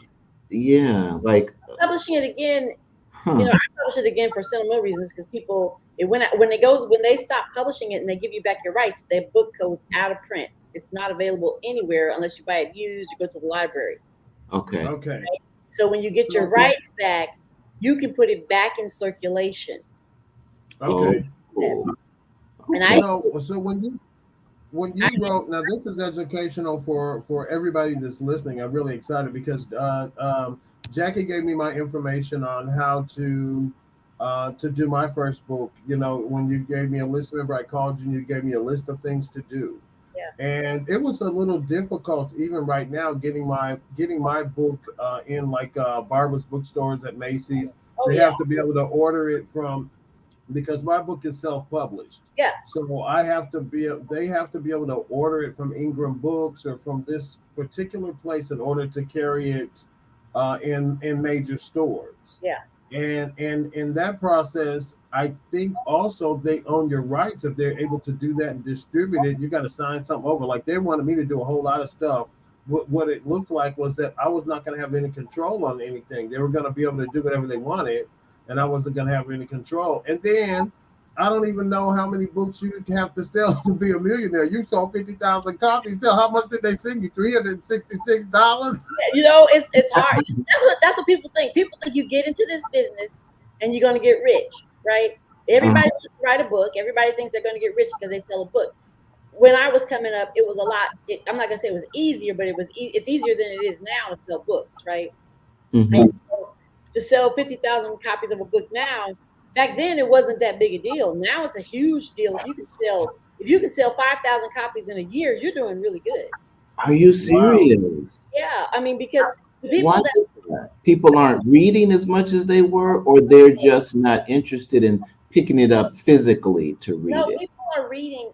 yeah, like Publishing it again, huh. I publish it again for sentimental reasons because people when they stop publishing it and they give you back your rights, their book goes out of print. It's not available anywhere unless you buy it used or go to the library. Okay. Okay. So when you get your rights back, you can put it back in circulation. Okay. Oh, cool. And I So when you wrote, now this is educational for everybody that's listening. I'm really excited because Jackie gave me my information on how to do my first book. When you gave me a list, remember I called you and you gave me a list of things to do. Yeah. And it was a little difficult even right now getting my book in like Barbara's bookstores at Macy's. They have to be able to order it from, because my book is self-published. Yeah. So they have to be able to order it from Ingram Books or from this particular place in order to carry it in major stores. Yeah. And in that process, I think also they own your rights. If they're able to do that and distribute it, you got to sign something over. Like they wanted me to do a whole lot of stuff. What it looked like was that I was not going to have any control on anything. They were going to be able to do whatever they wanted, and I wasn't going to have any control. And then I don't even know how many books you have to sell to be a millionaire. You sold 50,000 copies. So how much did they send you? $366? It's hard. That's what people think. People think you get into this business and you're going to get rich, right? Everybody wants to write a book. Everybody thinks they're going to get rich because they sell a book. When I was coming up, it was a lot. I'm not going to say it was easier, but it's easier than it is now to sell books, right? Mm-hmm. And so to sell 50,000 copies of a book now, back then it wasn't that big a deal. Now it's a huge deal. If you can sell 5,000 copies in a year, you're doing really good. Are you serious? Wow. Yeah, I mean, because people aren't reading as much as they were, or they're just not interested in picking it up physically to read it. People are reading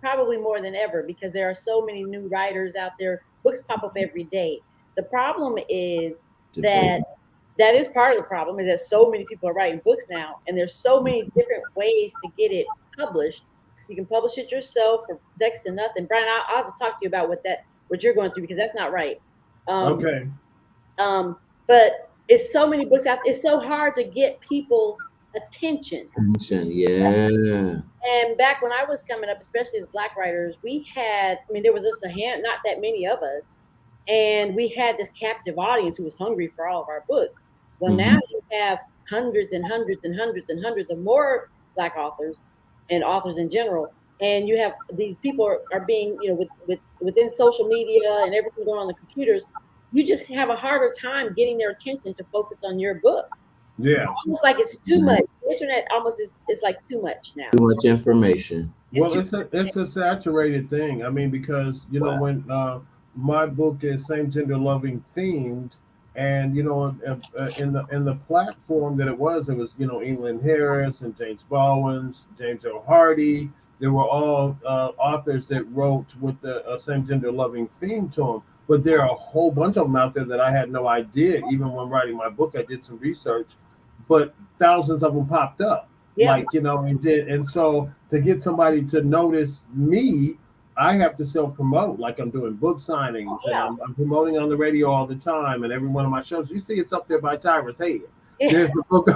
probably more than ever because there are so many new writers out there. Books pop up every day. The problem is that is part of the problem is that so many people are writing books now, and there's so many different ways to get it published. You can publish it yourself for next to nothing. Brian, I'll have to talk to you about what you're going through because that's not right. Okay. But it's so many books out. It's so hard to get people's attention. Yeah. And back when I was coming up, especially as Black writers, there was just not that many of us. And we had this captive audience who was hungry for all of our books. Well, now you have hundreds and hundreds and hundreds and hundreds of more Black authors and authors in general. And you have these people are being, within social media and everything going on the computers, you just have a harder time getting their attention to focus on your book. Yeah. It's almost like it's too much. The internet it's like too much now. Too much information. It's a saturated thing. I mean, because when my book is same gender loving themed, and in the platform that it was England Harris and James Baldwin, James O. Hardy. They were all authors that wrote with the same gender loving theme to them. But there are a whole bunch of them out there that I had no idea. Even when writing my book, I did some research, but thousands of them popped up. Yeah. And so to get somebody to notice me, I have to self-promote, like I'm doing book signings, and I'm promoting on the radio all the time, and every one of my shows. You see, it's up there by Tyra's head. There's the book.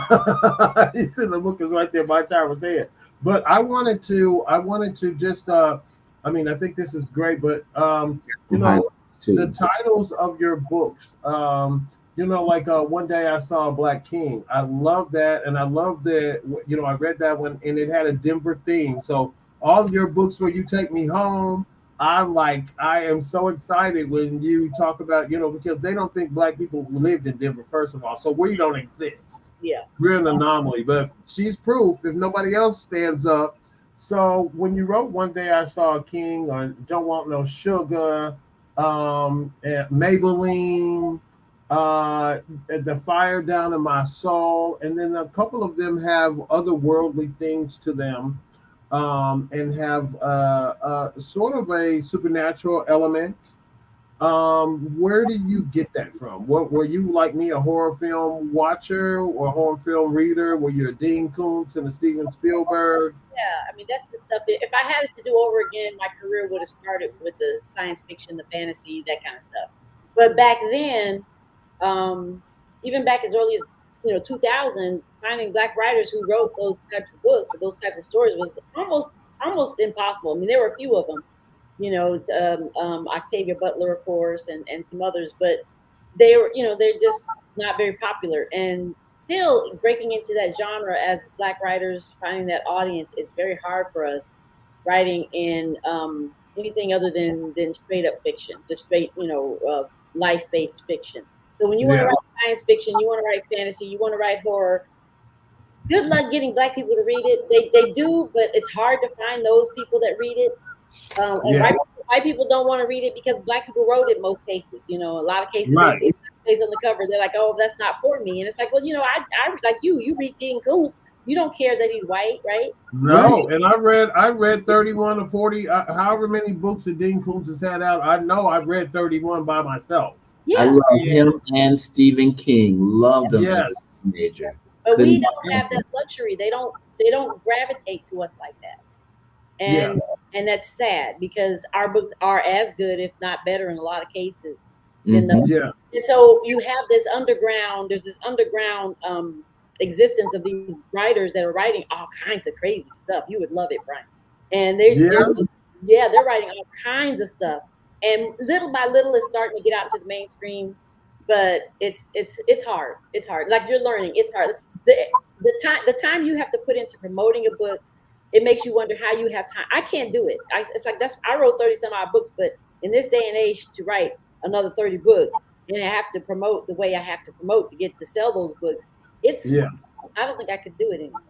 You see, the book is right there by Tyra's head. But I wanted to just, I think this is great, but the titles of your books, like One Day I Saw a Black King. I love that, and I love that. I read that one, and it had a Denver theme. So all of your books where you take me home. I am so excited when you talk about, because they don't think black people lived in Denver, first of all. So we don't exist. Yeah. We're an anomaly, but she's proof if nobody else stands up. So when you wrote One Day I Saw a King or Don't Want No Sugar, Maybelline, The Fire Down in My Soul, and then a couple of them have otherworldly things to them, and have sort of a supernatural element. Where do you get that from? What were you like me, a horror film watcher or a horror film reader? Were you a Dean Koontz and a Steven Spielberg? Yeah, I mean that's the stuff. If I had it to do over again, my career would have started with the science fiction, the fantasy, that kind of stuff. But back then, um, even back as early as 2000, finding black writers who wrote those types of books, those types of stories was almost impossible. I mean, there were a few of them, Octavia Butler, of course, and some others, but they're just not very popular. And still breaking into that genre as black writers, finding that audience, it's very hard for us writing in anything other than straight up fiction, just straight, life based fiction. So when you want to Yeah, write science fiction, you want to write fantasy, you want to write horror, good luck getting black people to read it. They do, but it's hard to find those people that read it. And yeah, white people don't want to read it because black people wrote it. Most cases, a lot of cases they right. see face on the cover, they're like, "Oh, that's not for me." And it's like, well, I like you read Dean Koontz, you don't care that he's white, right? No, and I read 31 or 40, however many books that Dean Koontz has had out. I know I've read 31 by myself. I Yeah, love him and Stephen King. Loved them as Yes. a teenager. but we Couldn't don't have stand that them. luxury. They don't gravitate to us like that, Yeah. and that's sad because our books are as good, if not better, in a lot of cases than the. Mhm. Yeah. And so you have this underground. There's this underground existence of these writers that are writing all kinds of crazy stuff. You would love it, Brian. And they're Yeah. yeah, they're writing all kinds of stuff. And little by little, it's starting to get out into the mainstream. But it's hard. It's hard. Like you're learning. It's hard. The time you have to put into promoting a book, it makes you wonder how you have time. I can't do it. It's like I wrote 30 some odd books, but in this day and age, to write another 30 books and I have to promote the way I have to promote to get to sell those books, it's Yeah. I don't think I could do it anymore.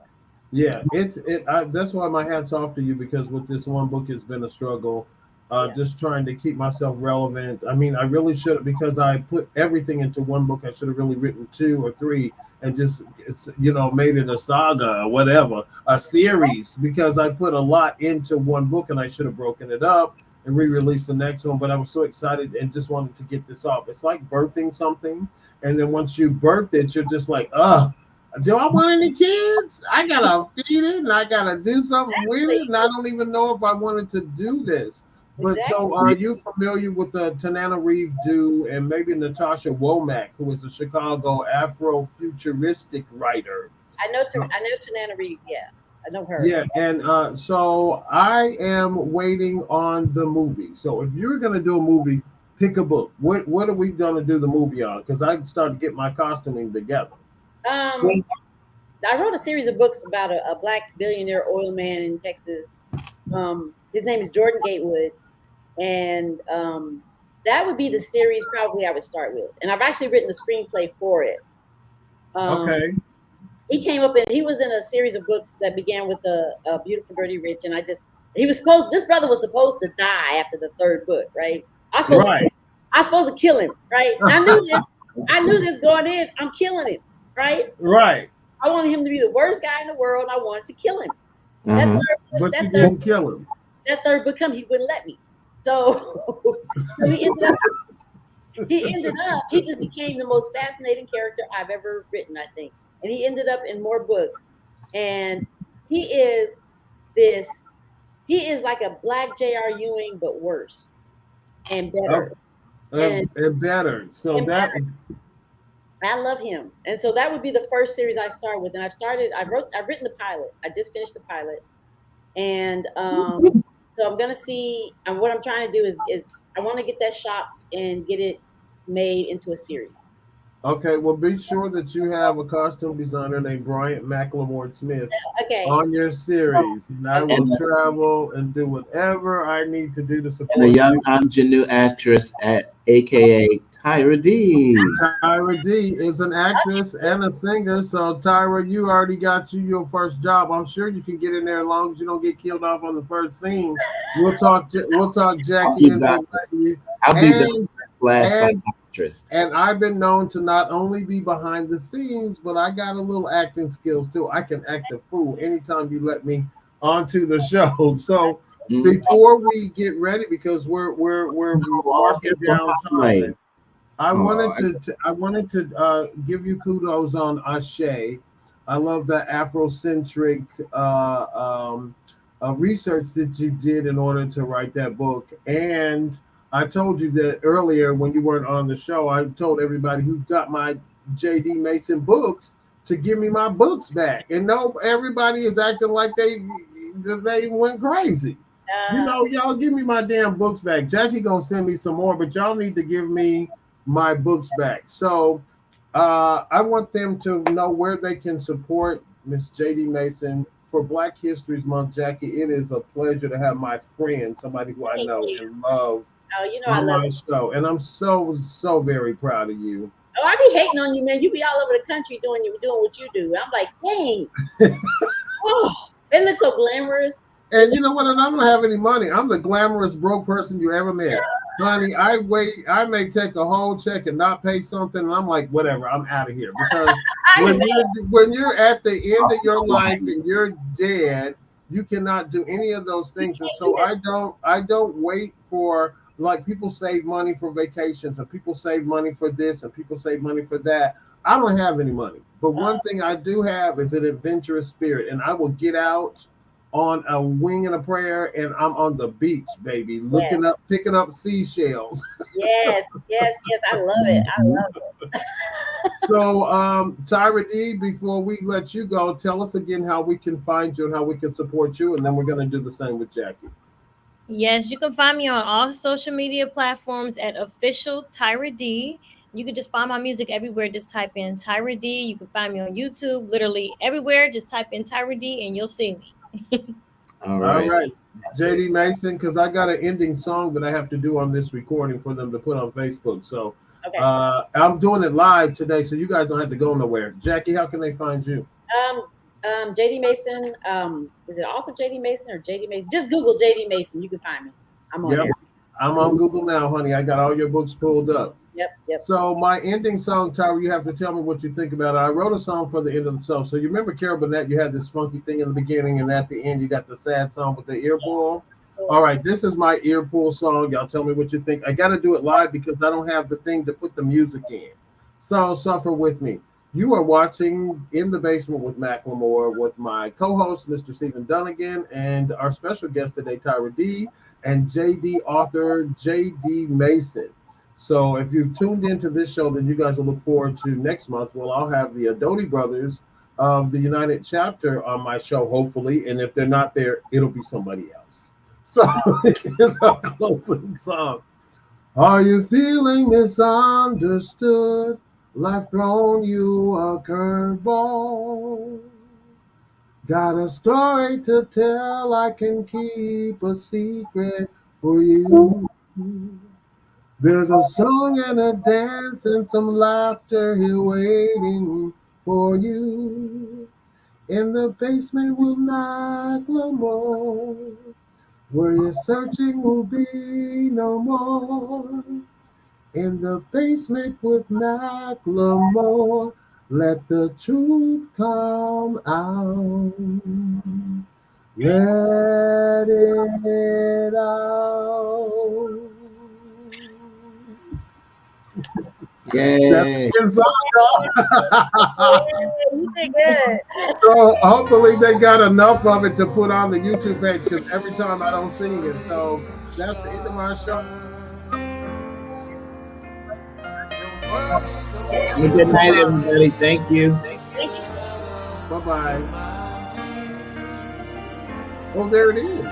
Yeah, that's why my hat's off to you, because with this one book, it's been a struggle. Yeah. Just trying to keep myself relevant. I mean, I really should, because I put everything into one book. I should have really written two or three and just made it a saga or whatever, a series, because I put a lot into one book and I should have broken it up and re-released the next one. But I was so excited and just wanted to get this off. It's like birthing something, and then once you birth it, you're just like, do I want any kids? I gotta feed it and I gotta do something with it. And I don't even know if I wanted to do this. But Exactly. so are you familiar with the Tanana Reeve do and maybe Natasha Womack, who is a Chicago Afro-futuristic writer? I know Tanana Reeve. Yeah, I know her. Yeah, and so I am waiting on the movie. So if you're gonna do a movie, pick a book. What are we gonna do the movie on? Because I started to get my costuming together. Um, I wrote a series of books about a black billionaire oil man in Texas. His name is Jordan Gatewood, and that would be the series probably I would start with. And I've actually written the screenplay for it. Okay. He came up and he was in a series of books that began with a Beautiful Dirty Rich, and this brother was supposed to die after the third book, right? I was supposed to kill him, right? I knew this going in. I'm killing him, right? Right. I wanted him to be the worst guy in the world. I wanted to kill him. Uh-huh. But you didn't kill him. That third book he wouldn't let me. So he ended up, he just became the most fascinating character I've ever written, I think. And he ended up in more books. And he is like a black J.R. Ewing, but worse and better. And better. So and that better. I love him. And so that would be the first series I start with. And I've written the pilot. I just finished the pilot. And so I'm gonna see, and what I'm trying to do is I want to get that shot and get it made into a series. Okay, well, be sure that you have a costume designer named Bryant McLeMore Smith Okay. on your series, and I will And, travel and do whatever I need to do to and a support young you. ingenue actress at AKA Tyra D. Tyra D is an actress and a singer, so Tyra, you already got your first job. I'm sure you can get in there as long as you don't get killed off on the first scene. We'll talk I'll Jackie be into back. letting you. I'll be the And slash and actress. and I've been known to not only be behind the scenes, but I got a little acting skills too. I can act a fool anytime you let me onto the show. So Mm. before we get ready, because we're Oh, marking here's the down time, highlight. I Oh, wanted to give you kudos on Ashe. I love the Afrocentric research that you did in order to write that book. And I told you that earlier when you weren't on the show. I told everybody who got my J.D. Mason books to give me my books back. And no, everybody is acting like they went crazy. Y'all give me my damn books back. Jackie gonna send me some more, but y'all need to give me my books back. So I want them to know where they can support Miss J.D. Mason for Black History Month. Jackie, it is a pleasure to have my friend, somebody who I Thank know you. and love, Oh, I on love my it. show, and I'm so very proud of you. Oh, I be hating on you, man. You be all over the country doing what you do. I'm like, dang. Oh, it looks so glamorous. And you know what? And I don't have any money. I'm the glamorous broke person you ever met. Honey, I may take a whole check and not pay something, and I'm like, whatever, I'm out of here. Because I know. when you're at the end of your life and you're dead, you cannot do any of those You things. And can't do so I don't wait for, like, people save money for vacations and people save money for this and people save money for that. I don't have any money. But one thing I do have is an adventurous spirit, and I will get out on a wing and a prayer, and I'm on the beach, baby, Yes, picking up seashells. yes, yes, yes. I love it. I mhm. love it. So, Tyra D, before we let you go, tell us again how we can find you and how we can support you, and then we're going to do the same with Jackie. Yes, you can find me on all social media platforms at official Tyra D. You can just find my music everywhere. Just type in Tyra D. You can find me on YouTube, literally everywhere. Just type in Tyra D and you'll see me. All All right. right, That's JD it. Mason, because I got an ending song that I have to do on this recording for them to put on Facebook. So Okay. I'm doing it live today, so you guys don't have to go nowhere. Jackie, how can they find you? JD Mason. Is it author JD Mason or JD Mason? Just Google JD Mason. You can find me. I'm on Yep, there. I'm on Google now, honey. I got all your books pulled up. Yep, yep. So my ending song, Tyra, you have to tell me what you think about it. I wrote a song for the end of the show. So you remember Carol Burnett, you had this funky thing in the beginning, and at the end you got the sad song with the ear pull. All right, this is my ear pull song. Y'all tell me what you think. I got to do it live because I don't have the thing to put the music in. So suffer with me. You are watching In the Basement with McLeMore with my co-host, Mr. Stephen Dunagan, and our special guest today, Tyra D, and JD author JD Mason. So if you've tuned into this show, then you guys will look forward to next month. Well, I'll have the Adoti brothers of the United Chapter on my show, hopefully. And if they're not there, it'll be somebody else. So here's our closing song. Are you feeling misunderstood? Life thrown you a curveball. Got a story to tell, I can keep a secret for you. There's a song and a dance and some laughter here waiting for you. In the basement with McLeMore, where your searching will be no more. In the basement with McLeMore, let the truth come out. Let it out. That's Yay. the song, y'all. You did good. So hopefully they got enough of it to put on the YouTube page because every time I don't sing it. So that's the end of my show. Good night, everybody. Thank you. Thank you. Bye bye. Oh, there it is.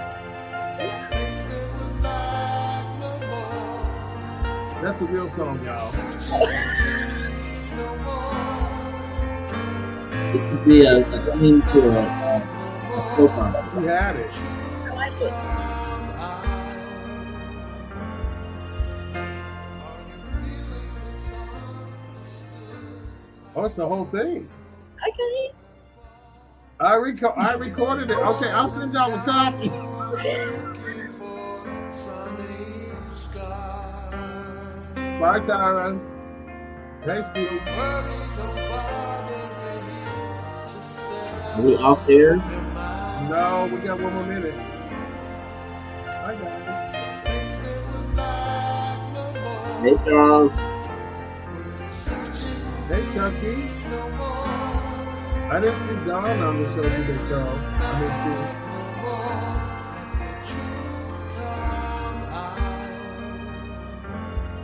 That's a real song, y'all. It could be coming to a soap opera. He had it. I like it. Oh, it's the whole thing. Okay. I recorded it. Okay, I'll send y'all a copy. Bye, Tyra. Hey, Steve. Are we off there? No, we got one more minute. I got it. Hey, Charles. Hey, Chucky. I didn't see Don on the show today, Charles. I didn't see.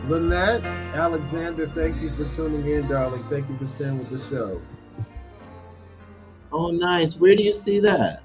Lynette, Alexander, thank you for tuning in, darling. Thank you for staying with the show. Oh, nice. Where do you see that?